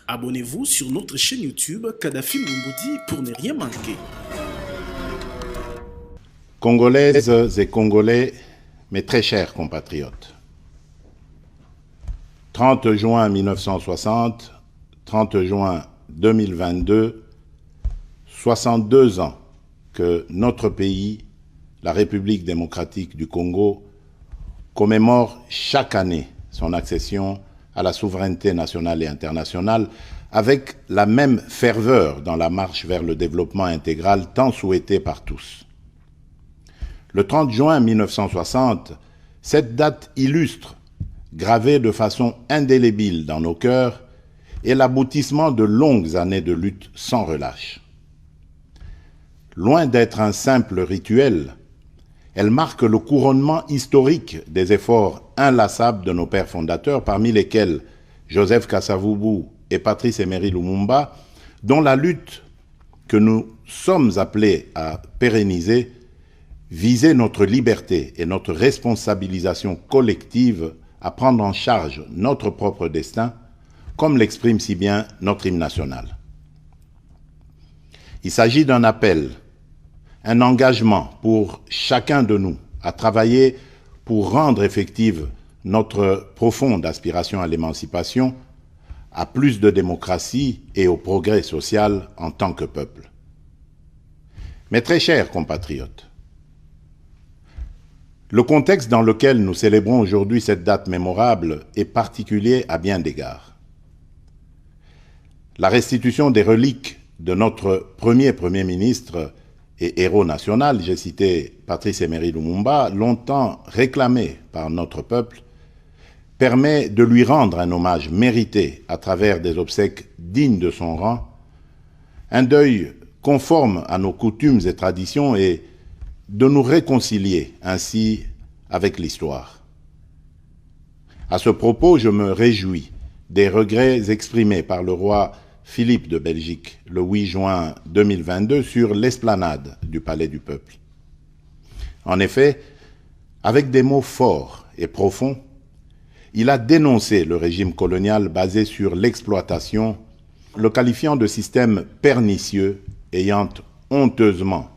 Abonnez-vous sur notre chaîne YouTube Kadhafi Moumoudi pour ne rien manquer. Congolaises et Congolais, mes très chers compatriotes. 30 juin 1960, 30 juin 2022, 62 ans que notre pays, la République démocratique du Congo, commémore chaque année son accession à la souveraineté nationale et internationale avec la même ferveur dans la marche vers le développement intégral tant souhaité par tous. Le 30 juin 1960, cette date illustre, gravée de façon indélébile dans nos cœurs, est l'aboutissement de longues années de lutte sans relâche. Loin d'être un simple rituel, elle marque le couronnement historique des efforts inlassables de nos pères fondateurs, parmi lesquels Joseph Kasavubu et Patrice Emery Lumumba, dont la lutte que nous sommes appelés à pérenniser visait notre liberté et notre responsabilisation collective à prendre en charge notre propre destin, comme l'exprime si bien notre hymne national. Il s'agit d'un appel, un engagement pour chacun de nous à travailler pour rendre effective notre profonde aspiration à l'émancipation, à plus de démocratie et au progrès social en tant que peuple. Mes très chers compatriotes, le contexte dans lequel nous célébrons aujourd'hui cette date mémorable est particulier à bien d'égards. La restitution des reliques de notre Premier ministre et héros national, j'ai cité Patrice Emery Lumumba, longtemps réclamé par notre peuple, permet de lui rendre un hommage mérité à travers des obsèques dignes de son rang, un deuil conforme à nos coutumes et traditions et de nous réconcilier ainsi avec l'histoire. À ce propos, je me réjouis des regrets exprimés par le roi Philippe de Belgique le 8 juin 2022 sur l'esplanade du Palais du Peuple. En effet, avec des mots forts et profonds, il a dénoncé le régime colonial basé sur l'exploitation, le qualifiant de système pernicieux ayant honteusement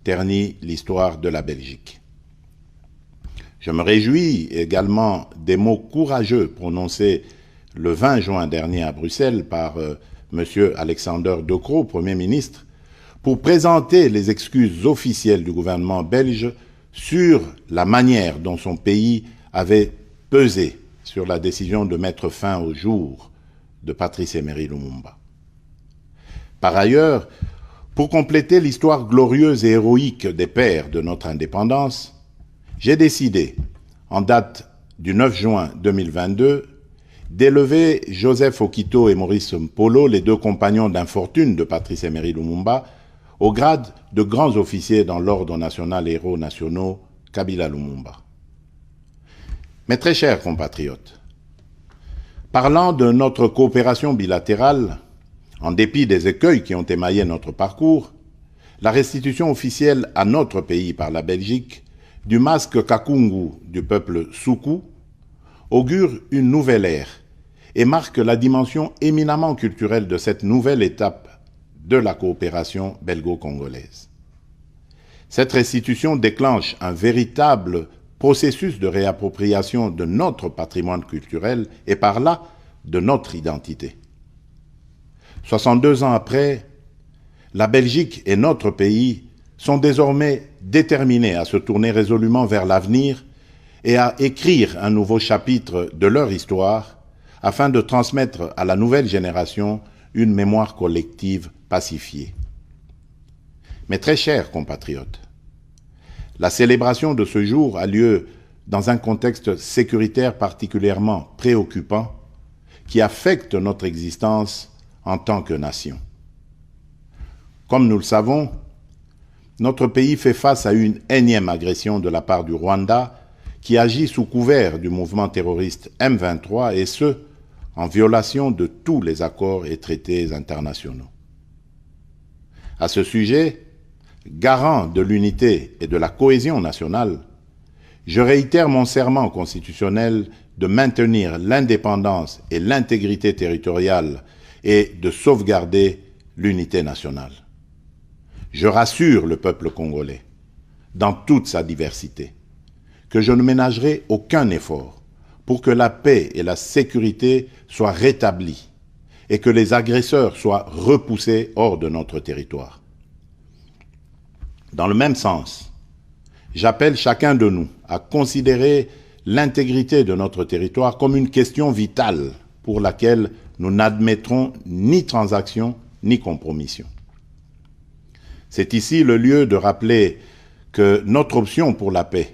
terni l'histoire de la Belgique. Je me réjouis également des mots courageux prononcés le 20 juin dernier à Bruxelles par M. Alexander De Croo, Premier ministre, pour présenter les excuses officielles du gouvernement belge sur la manière dont son pays avait pesé sur la décision de mettre fin au jour de Patrice Emery Lumumba. Par ailleurs, pour compléter l'histoire glorieuse et héroïque des pères de notre indépendance, j'ai décidé, en date du 9 juin 2022, d'élever Joseph Okito et Maurice Mpolo, les deux compagnons d'infortune de Patrice Emery Lumumba, au grade de grands officiers dans l'Ordre national héros nationaux Kabila Lumumba. Mes très chers compatriotes, parlant de notre coopération bilatérale, en dépit des écueils qui ont émaillé notre parcours, la restitution officielle à notre pays par la Belgique du masque Kakungu du peuple Soukou augure une nouvelle ère et marque la dimension éminemment culturelle de cette nouvelle étape de la coopération belgo-congolaise. Cette restitution déclenche un véritable processus de réappropriation de notre patrimoine culturel et par là de notre identité. 62 ans après, la Belgique et notre pays sont désormais déterminés à se tourner résolument vers l'avenir et à écrire un nouveau chapitre de leur histoire afin de transmettre à la nouvelle génération une mémoire collective pacifiée. Mes très chers compatriotes, la célébration de ce jour a lieu dans un contexte sécuritaire particulièrement préoccupant qui affecte notre existence en tant que nation. Comme nous le savons, notre pays fait face à une énième agression de la part du Rwanda qui agit sous couvert du mouvement terroriste M23 et ce, en violation de tous les accords et traités internationaux. À ce sujet, garant de l'unité et de la cohésion nationale, je réitère mon serment constitutionnel de maintenir l'indépendance et l'intégrité territoriale et de sauvegarder l'unité nationale. Je rassure le peuple congolais, dans toute sa diversité, que je ne ménagerai aucun effort pour que la paix et la sécurité soient rétablies et que les agresseurs soient repoussés hors de notre territoire. Dans le même sens, j'appelle chacun de nous à considérer l'intégrité de notre territoire comme une question vitale pour laquelle nous n'admettrons ni transaction ni compromission. C'est ici le lieu de rappeler que notre option pour la paix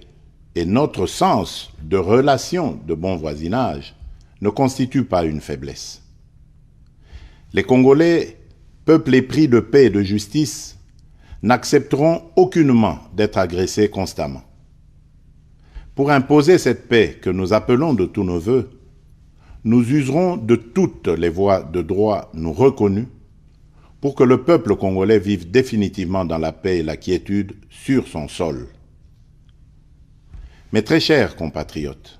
et notre sens de relation de bon voisinage ne constituent pas une faiblesse. Les Congolais, peuple épris de paix et de justice, n'accepteront aucunement d'être agressés constamment. Pour imposer cette paix que nous appelons de tous nos vœux, nous userons de toutes les voies de droit nous reconnues pour que le peuple congolais vive définitivement dans la paix et la quiétude sur son sol. Mes très chers compatriotes,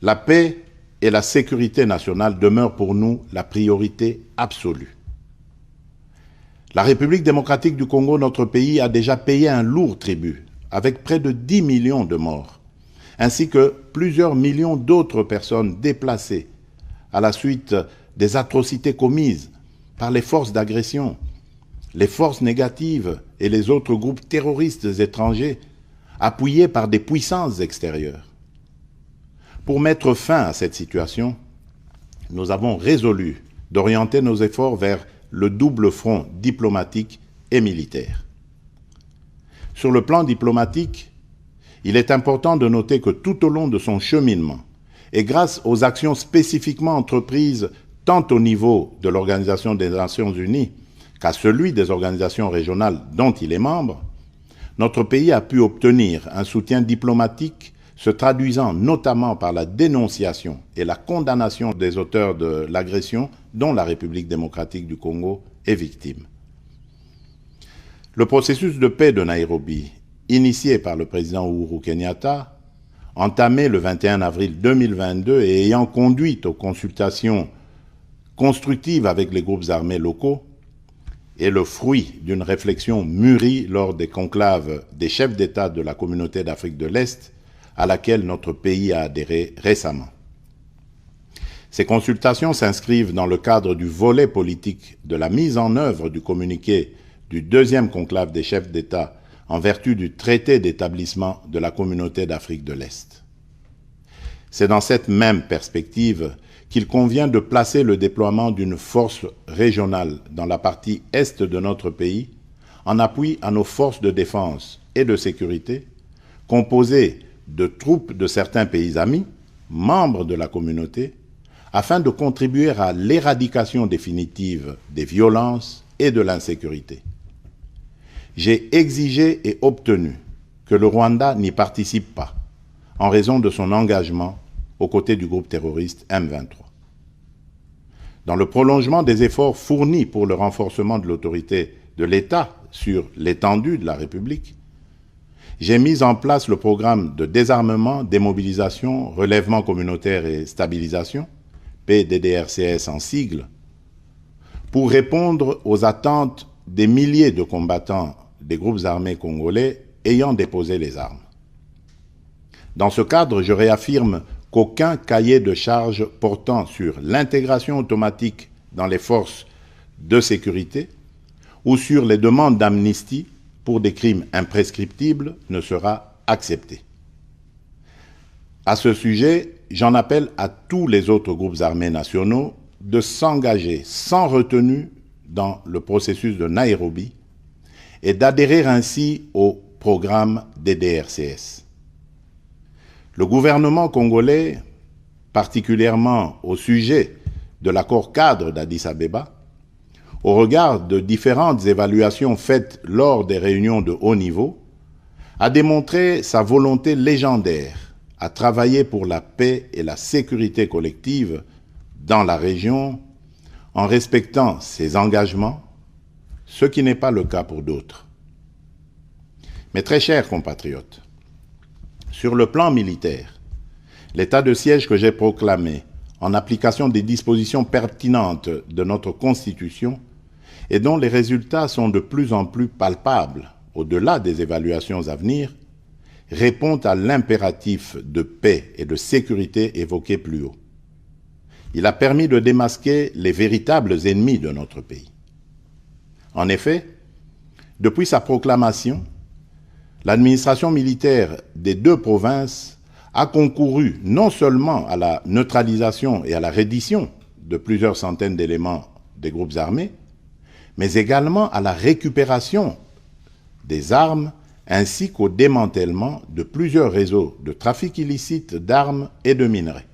la paix et la sécurité nationale demeurent pour nous la priorité absolue. La République démocratique du Congo, notre pays, a déjà payé un lourd tribut, avec près de 10 millions de morts, ainsi que plusieurs millions d'autres personnes déplacées à la suite des atrocités commises par les forces d'agression, les forces négatives et les autres groupes terroristes étrangers, appuyés par des puissances extérieures. Pour mettre fin à cette situation, nous avons résolu d'orienter nos efforts vers le double front diplomatique et militaire. Sur le plan diplomatique, il est important de noter que tout au long de son cheminement, et grâce aux actions spécifiquement entreprises tant au niveau de l'Organisation des Nations Unies qu'à celui des organisations régionales dont il est membre, notre pays a pu obtenir un soutien diplomatique se traduisant notamment par la dénonciation et la condamnation des auteurs de l'agression dont la République démocratique du Congo est victime. Le processus de paix de Nairobi, initié par le président Uhuru Kenyatta, entamé le 21 avril 2022 et ayant conduit aux consultations constructives avec les groupes armés locaux, est le fruit d'une réflexion mûrie lors des conclaves des chefs d'État de la communauté d'Afrique de l'Est à laquelle notre pays a adhéré récemment. Ces consultations s'inscrivent dans le cadre du volet politique de la mise en œuvre du communiqué du deuxième conclave des chefs d'État en vertu du traité d'établissement de la communauté d'Afrique de l'Est. C'est dans cette même perspective qu'il convient de placer le déploiement d'une force régionale dans la partie est de notre pays en appui à nos forces de défense et de sécurité, composées de troupes de certains pays amis, membres de la communauté, afin de contribuer à l'éradication définitive des violences et de l'insécurité. J'ai exigé et obtenu que le Rwanda n'y participe pas, en raison de son engagement aux côtés du groupe terroriste M23. Dans le prolongement des efforts fournis pour le renforcement de l'autorité de l'État sur l'étendue de la République, j'ai mis en place le programme de désarmement, démobilisation, relèvement communautaire et stabilisation, PDDRCS en sigle, pour répondre aux attentes des milliers de combattants des groupes armés congolais ayant déposé les armes. Dans ce cadre, je réaffirme qu'aucun cahier de charges portant sur l'intégration automatique dans les forces de sécurité ou sur les demandes d'amnistie pour des crimes imprescriptibles ne sera accepté. À ce sujet, j'en appelle à tous les autres groupes armés nationaux de s'engager sans retenue dans le processus de Nairobi et d'adhérer ainsi au programme DDRCS. Le gouvernement congolais, particulièrement au sujet de l'accord cadre d'Addis Abeba, au regard de différentes évaluations faites lors des réunions de haut niveau, a démontré sa volonté légendaire à travailler pour la paix et la sécurité collective dans la région en respectant ses engagements, ce qui n'est pas le cas pour d'autres. Mes très chers compatriotes, sur le plan militaire, l'état de siège que j'ai proclamé en application des dispositions pertinentes de notre Constitution et dont les résultats sont de plus en plus palpables, au-delà des évaluations à venir, répond à l'impératif de paix et de sécurité évoqué plus haut. Il a permis de démasquer les véritables ennemis de notre pays. En effet, depuis sa proclamation, l'administration militaire des deux provinces a concouru non seulement à la neutralisation et à la reddition de plusieurs centaines d'éléments des groupes armés, mais également à la récupération des armes ainsi qu'au démantèlement de plusieurs réseaux de trafic illicite d'armes et de minerais.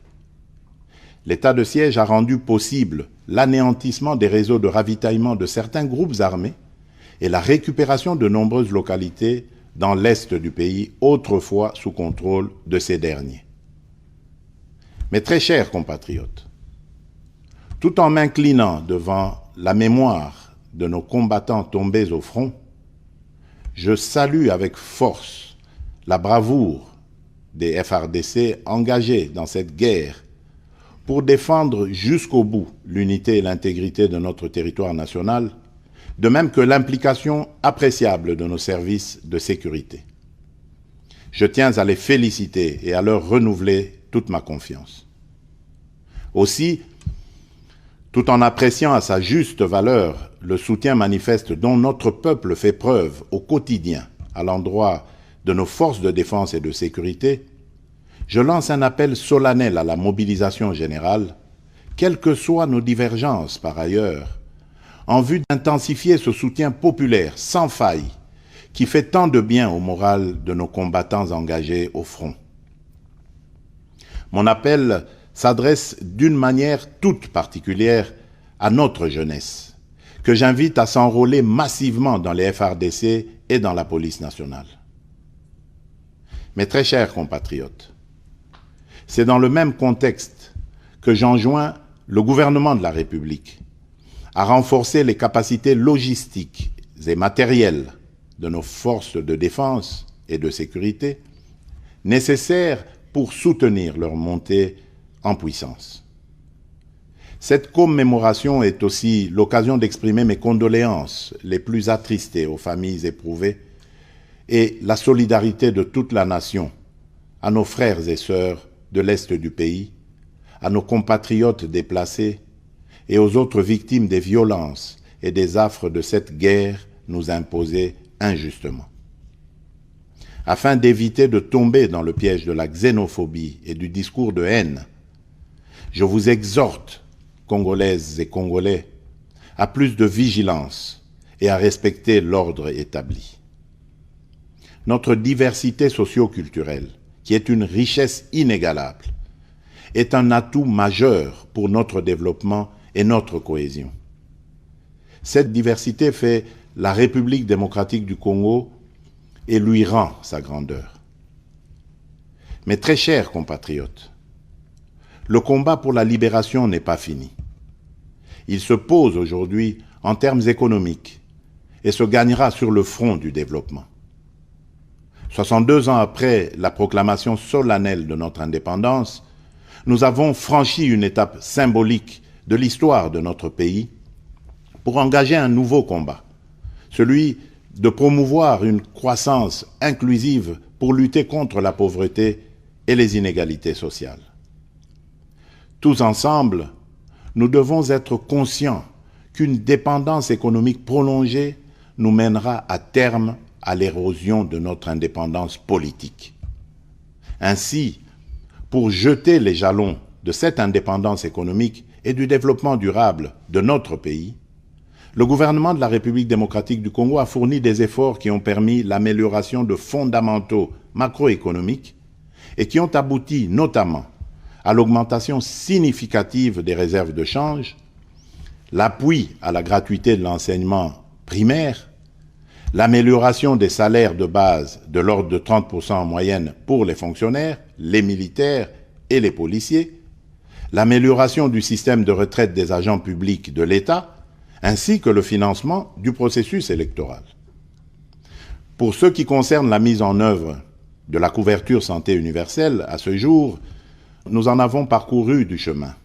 L'état de siège a rendu possible l'anéantissement des réseaux de ravitaillement de certains groupes armés et la récupération de nombreuses localités dans l'est du pays, autrefois sous contrôle de ces derniers. Mes très chers compatriotes, tout en m'inclinant devant la mémoire de nos combattants tombés au front, je salue avec force la bravoure des FARDC engagés dans cette guerre pour défendre jusqu'au bout l'unité et l'intégrité de notre territoire national, de même que l'implication appréciable de nos services de sécurité. Je tiens à les féliciter et à leur renouveler toute ma confiance. Aussi, tout en appréciant à sa juste valeur le soutien manifeste dont notre peuple fait preuve au quotidien à l'endroit de nos forces de défense et de sécurité, je lance un appel solennel à la mobilisation générale, quelles que soient nos divergences par ailleurs, en vue d'intensifier ce soutien populaire sans faille qui fait tant de bien au moral de nos combattants engagés au front. Mon appel s'adresse d'une manière toute particulière à notre jeunesse, que j'invite à s'enrôler massivement dans les FARDC et dans la police nationale. Mes très chers compatriotes, c'est dans le même contexte que j'enjoins le gouvernement de la République à renforcer les capacités logistiques et matérielles de nos forces de défense et de sécurité nécessaires pour soutenir leur montée en puissance. Cette commémoration est aussi l'occasion d'exprimer mes condoléances les plus attristées aux familles éprouvées et la solidarité de toute la nation à nos frères et sœurs de l'Est du pays, à nos compatriotes déplacés et aux autres victimes des violences et des affres de cette guerre nous imposée injustement. Afin d'éviter de tomber dans le piège de la xénophobie et du discours de haine, je vous exhorte, Congolaises et Congolais, à plus de vigilance et à respecter l'ordre établi. Notre diversité socio-culturelle, qui est une richesse inégalable, est un atout majeur pour notre développement et notre cohésion. Cette diversité fait la République démocratique du Congo et lui rend sa grandeur. Mes très chers compatriotes, le combat pour la libération n'est pas fini. Il se pose aujourd'hui en termes économiques et se gagnera sur le front du développement. 62 ans après la proclamation solennelle de notre indépendance, nous avons franchi une étape symbolique de l'histoire de notre pays pour engager un nouveau combat, celui de promouvoir une croissance inclusive pour lutter contre la pauvreté et les inégalités sociales. Tous ensemble, nous devons être conscients qu'une dépendance économique prolongée nous mènera à terme à l'érosion de notre indépendance politique. Ainsi, pour jeter les jalons de cette indépendance économique et du développement durable de notre pays, le gouvernement de la République démocratique du Congo a fourni des efforts qui ont permis l'amélioration de fondamentaux macroéconomiques et qui ont abouti notamment à l'augmentation significative des réserves de change, l'appui à la gratuité de l'enseignement primaire, l'amélioration des salaires de base de l'ordre de 30% en moyenne pour les fonctionnaires, les militaires et les policiers, l'amélioration du système de retraite des agents publics de l'État, ainsi que le financement du processus électoral. Pour ce qui concerne la mise en œuvre de la couverture santé universelle, à ce jour, nous en avons parcouru du chemin.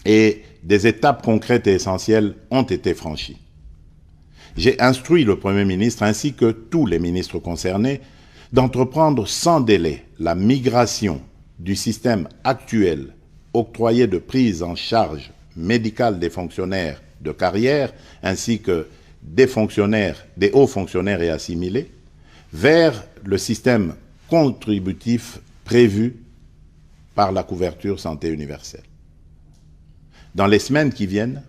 et des étapes concrètes et essentielles ont été franchies. J'ai instruit le Premier ministre ainsi que tous les ministres concernés d'entreprendre sans délai la migration du système actuel octroyé de prise en charge médicale des fonctionnaires de carrière ainsi que des hauts fonctionnaires et assimilés vers le système contributif prévu par la couverture santé universelle. Dans les semaines qui viennent,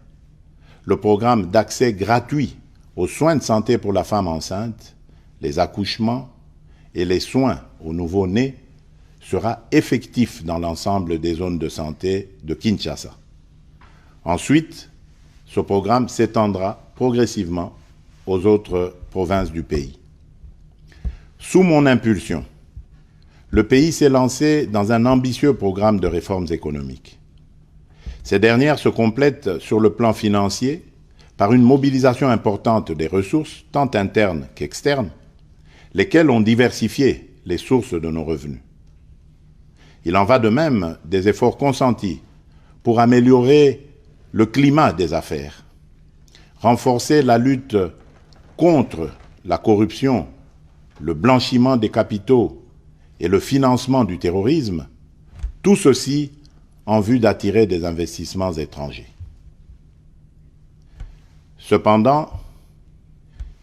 le programme d'accès gratuit aux soins de santé pour la femme enceinte, les accouchements et les soins aux nouveau-nés sera effectif dans l'ensemble des zones de santé de Kinshasa. Ensuite, ce programme s'étendra progressivement aux autres provinces du pays. Sous mon impulsion, le pays s'est lancé dans un ambitieux programme de réformes économiques. Ces dernières se complètent sur le plan financier par une mobilisation importante des ressources, tant internes qu'externes, lesquelles ont diversifié les sources de nos revenus. Il en va de même des efforts consentis pour améliorer le climat des affaires, renforcer la lutte contre la corruption, le blanchiment des capitaux et le financement du terrorisme, tout ceci en vue d'attirer des investissements étrangers. Cependant,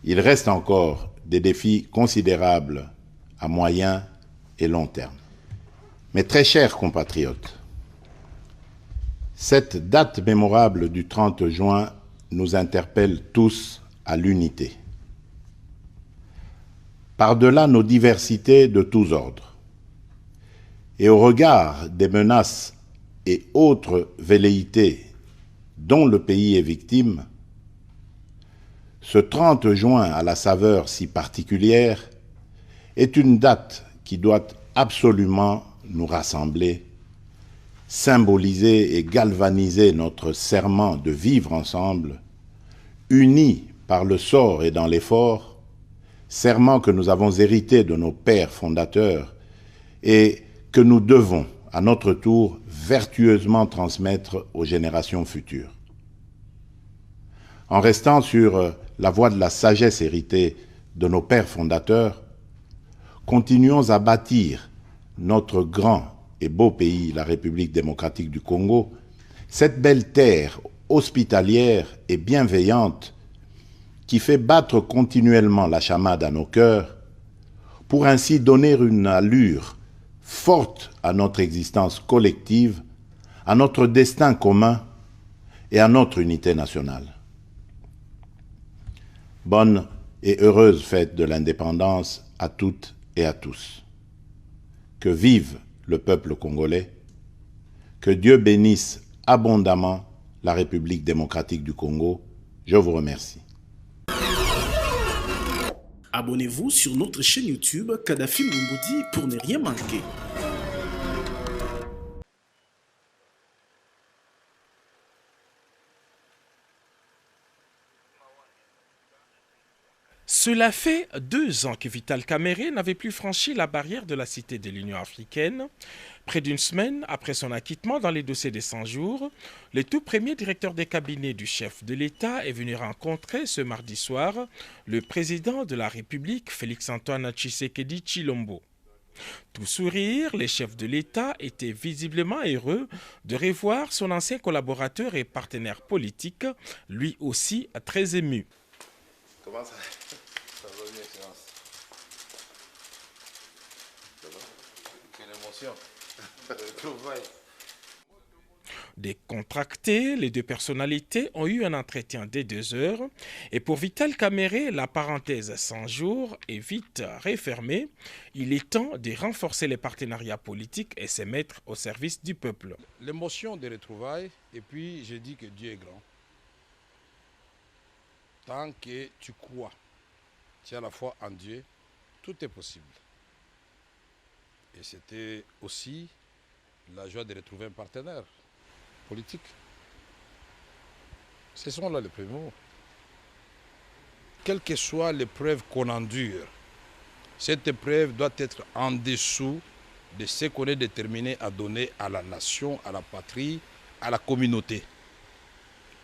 il reste encore des défis considérables à moyen et long terme. Mes très chers compatriotes, cette date mémorable du 30 juin nous interpelle tous à l'unité. Par-delà nos diversités de tous ordres, et au regard des menaces et autres velléités dont le pays est victime, ce 30 juin à la saveur si particulière est une date qui doit absolument nous rassembler, symboliser et galvaniser notre serment de vivre ensemble, unis par le sort et dans l'effort, serment que nous avons hérité de nos pères fondateurs et que nous devons, à notre tour, vertueusement transmettre aux générations futures. En restant sur la voie de la sagesse héritée de nos pères fondateurs, continuons à bâtir notre grand et beau pays, la République démocratique du Congo, cette belle terre hospitalière et bienveillante qui fait battre continuellement la chamade à nos cœurs, pour ainsi donner une allure forte à notre existence collective, à notre destin commun et à notre unité nationale. Bonne et heureuse fête de l'indépendance à toutes et à tous. Que vive le peuple congolais, que Dieu bénisse abondamment la République démocratique du Congo. Je vous remercie. Abonnez-vous sur notre chaîne YouTube Kadhafi Moumoudi pour ne rien manquer. Cela fait 2 ans que Vital Kamerhe n'avait plus franchi la barrière de la cité de l'Union africaine. Près d'une semaine après son acquittement dans les dossiers des 100 jours, le tout premier directeur des cabinets du chef de l'État est venu rencontrer ce mardi soir le président de la République, Félix-Antoine Tshisekedi Tshilombo. Tout sourire, les chefs de l'État étaient visiblement heureux de revoir son ancien collaborateur et partenaire politique, lui aussi très ému. Comment ça va bien, Excellence? Ça va? Quelle émotion. Décontractés, les deux personnalités ont eu un entretien de 2 heures et pour Vital Kamerhe, la parenthèse 100 jours est vite refermée. Il est temps de renforcer les partenariats politiques et se mettre au service du peuple. L'émotion des retrouvailles, et puis je dis que Dieu est grand. Tant que tu crois, tu as la foi en Dieu, tout est possible. Et c'était aussi la joie de retrouver un partenaire politique. Ce sont là les premiers mots. Quelle que soit l'épreuve qu'on endure, cette épreuve doit être en dessous de ce qu'on est déterminé à donner à la nation, à la patrie, à la communauté.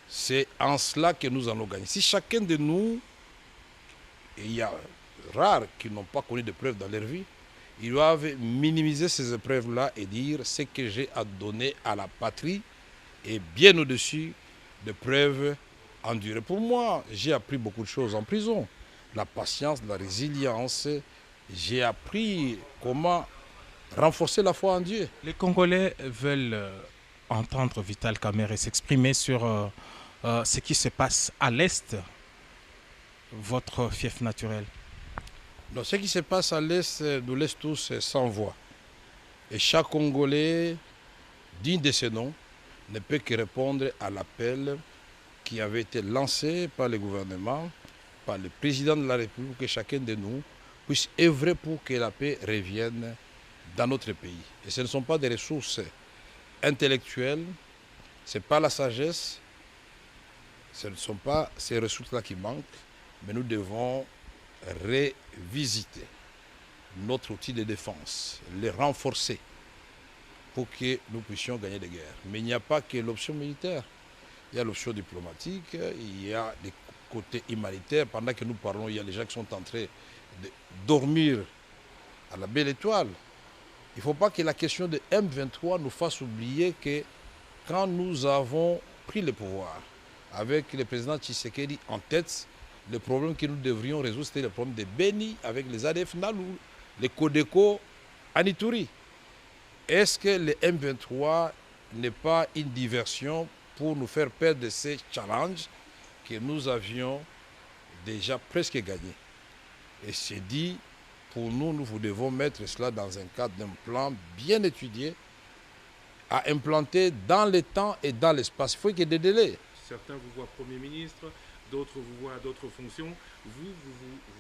C'est en cela que nous allons gagner. Si chacun de nous, et il y a rares qui n'ont pas connu de preuves dans leur vie, ils doivent minimiser ces épreuves-là et dire ce que j'ai à donner à la patrie est bien au-dessus de preuves endurées. Pour moi, j'ai appris beaucoup de choses en prison. La patience, la résilience. J'ai appris comment renforcer la foi en Dieu. Les Congolais veulent entendre Vital Kamerhe s'exprimer sur ce qui se passe à l'Est, votre fief naturel. Donc, ce qui se passe à l'Est nous laisse tous sans voix. Et chaque Congolais, digne de ce nom, ne peut que répondre à l'appel qui avait été lancé par le gouvernement, par le président de la République, que chacun de nous puisse œuvrer pour que la paix revienne dans notre pays. Et ce ne sont pas des ressources intellectuelles, ce n'est pas la sagesse, ce ne sont pas ces ressources-là qui manquent, mais nous devons revisiter notre outil de défense, les renforcer pour que nous puissions gagner des guerres. Mais il n'y a pas que l'option militaire. Il y a l'option diplomatique, il y a des côtés humanitaires. Pendant que nous parlons, il y a les gens qui sont en train de dormir à la belle étoile. Il ne faut pas que la question de M23 nous fasse oublier que quand nous avons pris le pouvoir, avec le président Tshisekedi en tête, le problème que nous devrions résoudre, c'était le problème de Beni avec les ADF Nalou, les Codeco à Ituri. Est-ce que le M23 n'est pas une diversion pour nous faire perdre ces challenges que nous avions déjà presque gagnés? Et c'est dit, pour nous, nous devons mettre cela dans un cadre d'un plan bien étudié, à implanter dans le temps et dans l'espace. Il faut qu'il y ait des délais. Certains vous voient Premier ministre, d'autres vous voient à d'autres fonctions. Vous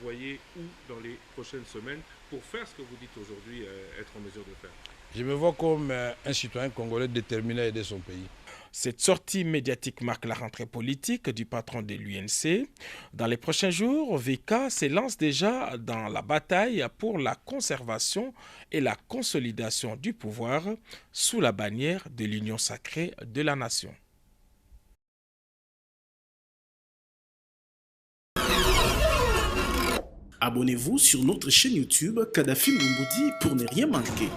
voyez où dans les prochaines semaines pour faire ce que vous dites aujourd'hui être en mesure de faire? Je me vois comme un citoyen congolais déterminé à aider son pays. Cette sortie médiatique marque la rentrée politique du patron de l'UNC. Dans les prochains jours, VK s'élance déjà dans la bataille pour la conservation et la consolidation du pouvoir sous la bannière de l'Union sacrée de la nation. Abonnez-vous sur notre chaîne YouTube Kadhafi Moumoudi pour ne rien manquer.